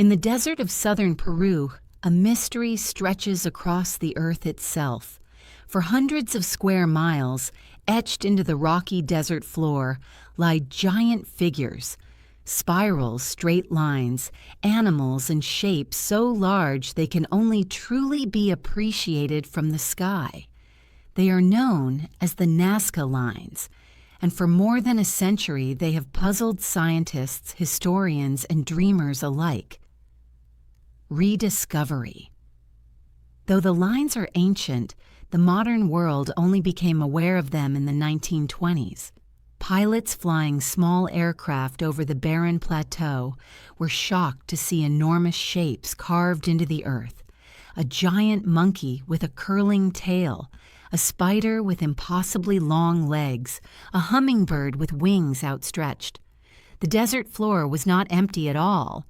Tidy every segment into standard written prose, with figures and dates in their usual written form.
In the desert of southern Peru, a mystery stretches across the earth itself. For hundreds of square miles, etched into the rocky desert floor, lie giant figures, spirals, straight lines, animals and shapes so large they can only truly be appreciated from the sky. They are known as the Nazca Lines, and for more than a century they have puzzled scientists, historians, and dreamers alike. Rediscovery. Though the lines are ancient, the modern world only became aware of them in the 1920s. Pilots flying small aircraft over the barren plateau were shocked to see enormous shapes carved into the earth. A giant monkey with a curling tail, a spider with impossibly long legs, a hummingbird with wings outstretched. The desert floor was not empty at all.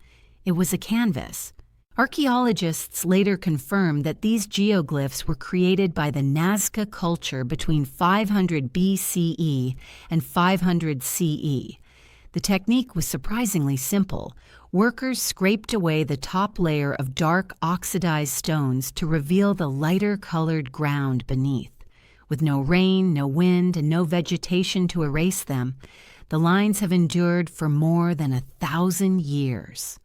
It was a canvas. Archaeologists later confirmed that these geoglyphs were created by the Nazca culture between 500 BCE and 500 CE. The technique was surprisingly simple. Workers scraped away the top layer of dark oxidized stones to reveal the lighter-colored ground beneath. With no rain, no wind, and no vegetation to erase them, the lines have endured for more than 1,000 years.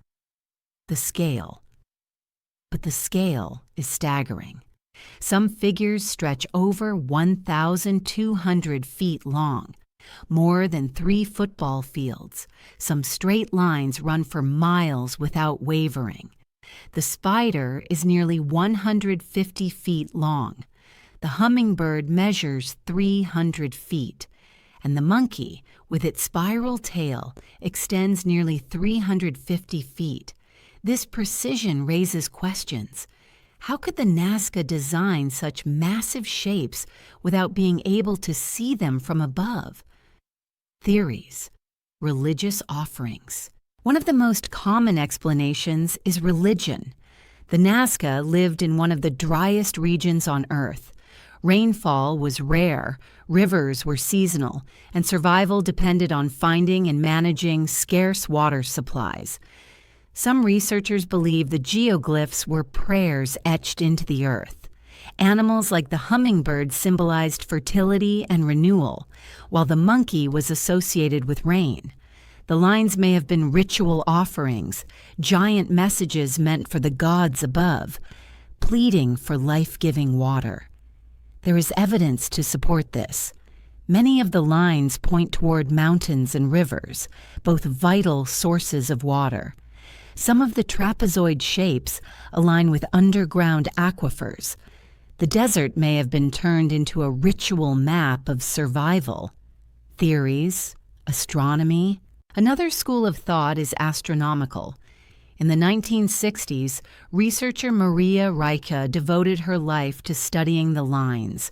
The scale. But the scale is staggering. Some figures stretch over 1,200 feet long, more than 3 football fields. Some straight lines run for miles without wavering. The spider is nearly 150 feet long. The hummingbird measures 300 feet, and the monkey, with its spiral tail, extends nearly 350 feet. This precision raises questions. How could the Nazca design such massive shapes without being able to see them from above? Theories. Religious offerings. One of the most common explanations is religion. The Nazca lived in one of the driest regions on Earth. Rainfall was rare, rivers were seasonal, and survival depended on finding and managing scarce water supplies. Some researchers believe the geoglyphs were prayers etched into the earth. Animals like the hummingbird symbolized fertility and renewal, while the monkey was associated with rain. The lines may have been ritual offerings, giant messages meant for the gods above, pleading for life-giving water. There is evidence to support this. Many of the lines point toward mountains and rivers, both vital sources of water. Some of the trapezoid shapes align with underground aquifers. The desert may have been turned into a ritual map of survival. Theories, astronomy. Another school of thought is astronomical. In the 1960s, researcher Maria Rieke devoted her life to studying the lines.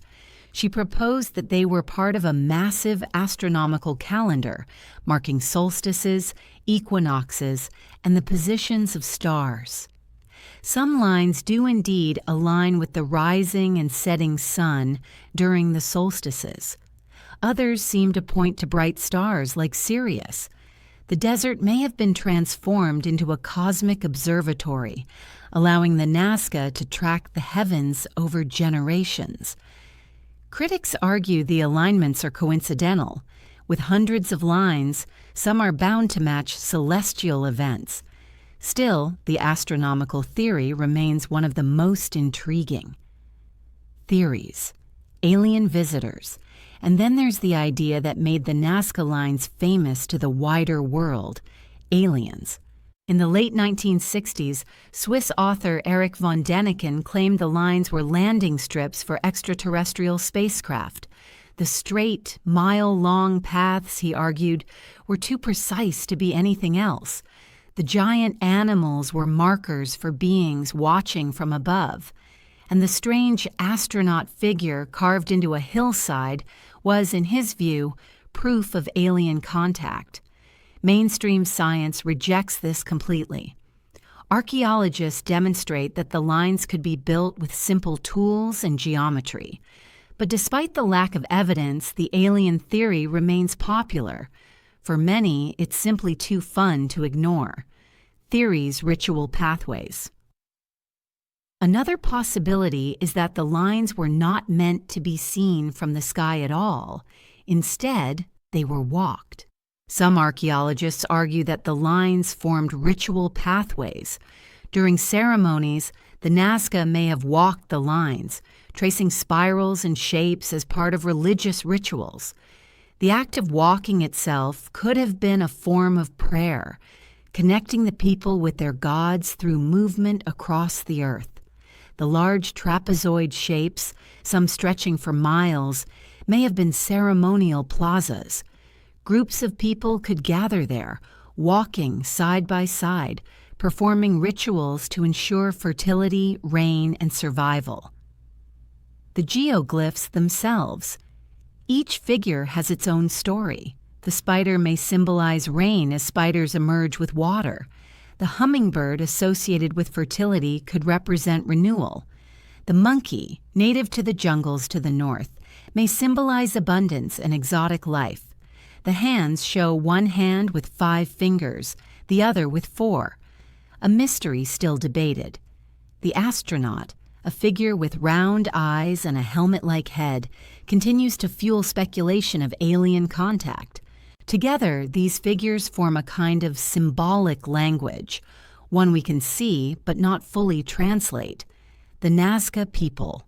She proposed that they were part of a massive astronomical calendar, marking solstices, equinoxes, and the positions of stars. Some lines do indeed align with the rising and setting sun during the solstices. Others seem to point to bright stars like Sirius. The desert may have been transformed into a cosmic observatory, allowing the Nazca to track the heavens over generations. Critics argue the alignments are coincidental. With hundreds of lines, some are bound to match celestial events. Still, the astronomical theory remains one of the most intriguing. Theories. Alien visitors. And then there's the idea that made the Nazca Lines famous to the wider world: aliens. In the late 1960s, Swiss author Erich von Däniken claimed the lines were landing strips for extraterrestrial spacecraft. The straight, mile-long paths, he argued, were too precise to be anything else. The giant animals were markers for beings watching from above. And the strange astronaut figure carved into a hillside was, in his view, proof of alien contact. Mainstream science rejects this completely. Archaeologists demonstrate that the lines could be built with simple tools and geometry. But despite the lack of evidence, the alien theory remains popular. For many, it's simply too fun to ignore. theories ritual pathways. Another possibility is that the lines were not meant to be seen from the sky at all. Instead, they were walked. Some archaeologists argue that the lines formed ritual pathways. During ceremonies, the Nazca may have walked the lines, tracing spirals and shapes as part of religious rituals. The act of walking itself could have been a form of prayer, connecting the people with their gods through movement across the earth. The large trapezoid shapes, some stretching for miles, may have been ceremonial plazas. Groups of people could gather there, walking side by side, performing rituals to ensure fertility, rain, and survival. The geoglyphs themselves. Each figure has its own story. The spider may symbolize rain as spiders emerge with water. The hummingbird associated with fertility could represent renewal. The monkey, native to the jungles to the north, may symbolize abundance and exotic life. The hands show one hand with 5 fingers, the other with 4. A mystery still debated. The astronaut, a figure with round eyes and a helmet-like head, continues to fuel speculation of alien contact. Together, these figures form a kind of symbolic language, one we can see but not fully translate. The Nazca people.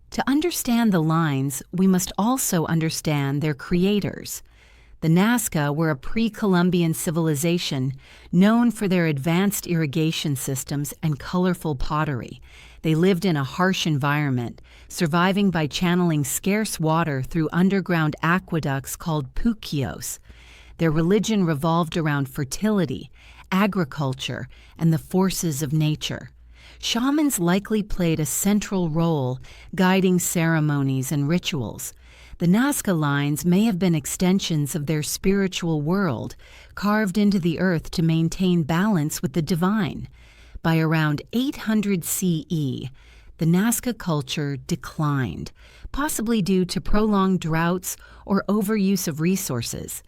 To understand the lines, we must also understand their creators. The Nazca were a pre-Columbian civilization known for their advanced irrigation systems and colorful pottery. They lived in a harsh environment, surviving by channeling scarce water through underground aqueducts called puquios. Their religion revolved around fertility, agriculture, and the forces of nature. Shamans likely played a central role, guiding ceremonies and rituals. The Nazca lines may have been extensions of their spiritual world, carved into the earth to maintain balance with the divine. By around 800 CE, the Nazca culture declined, possibly due to prolonged droughts or overuse of resources.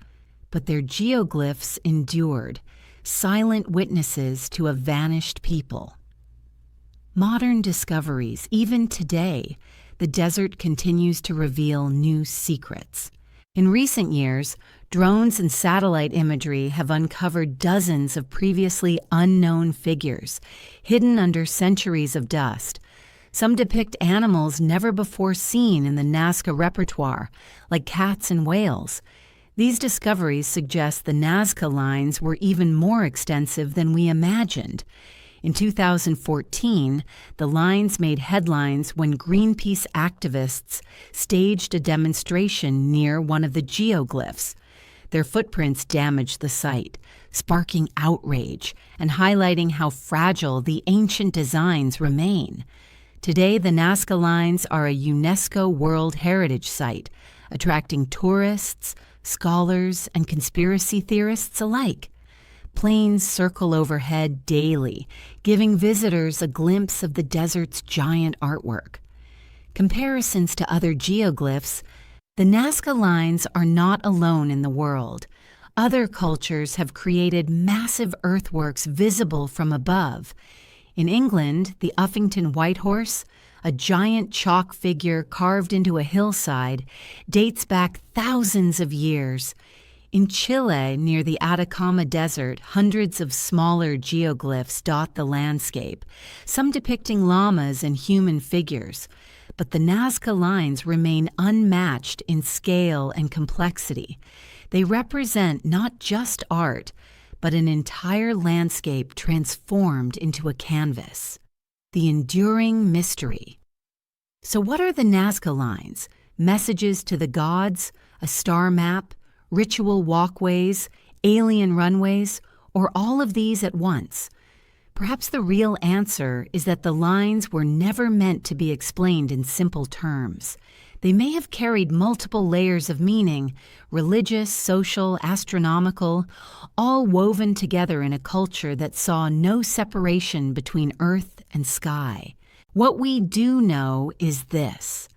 But their geoglyphs endured, silent witnesses to a vanished people. Modern discoveries, even today, the desert continues to reveal new secrets. In recent years, drones and satellite imagery have uncovered dozens of previously unknown figures, hidden under centuries of dust. Some depict animals never before seen in the Nazca repertoire, like cats and whales. These discoveries suggest the Nazca lines were even more extensive than we imagined. In 2014, the lines made headlines when Greenpeace activists staged a demonstration near one of the geoglyphs. Their footprints damaged the site, sparking outrage and highlighting how fragile the ancient designs remain. Today, the Nazca lines are a UNESCO World Heritage Site, attracting tourists, scholars, and conspiracy theorists alike. Planes circle overhead daily, giving visitors a glimpse of the desert's giant artwork. Comparisons to other geoglyphs, the Nazca lines are not alone in the world. Other cultures have created massive earthworks visible from above. In England, the Uffington White Horse, a giant chalk figure carved into a hillside, dates back thousands of years. In Chile, near the Atacama Desert, hundreds of smaller geoglyphs dot the landscape, some depicting llamas and human figures. But the Nazca lines remain unmatched in scale and complexity. They represent not just art, but an entire landscape transformed into a canvas. The enduring mystery. So what are the Nazca lines? Messages to the gods? A star map? Ritual walkways, alien runways, or all of these at once? Perhaps the real answer is that the lines were never meant to be explained in simple terms. They may have carried multiple layers of meaning, religious, social, astronomical, all woven together in a culture that saw no separation between earth and sky. What we do know is this: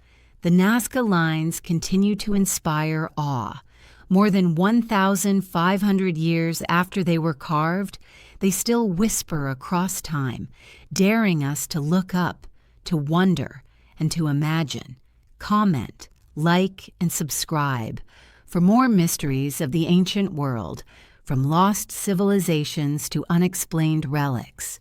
the Nazca lines continue to inspire awe. More than 1,500 years after they were carved, They still whisper across time, daring us to look up, to wonder, and to imagine. Comment, like, and subscribe for more mysteries of the ancient world, from lost civilizations to unexplained relics.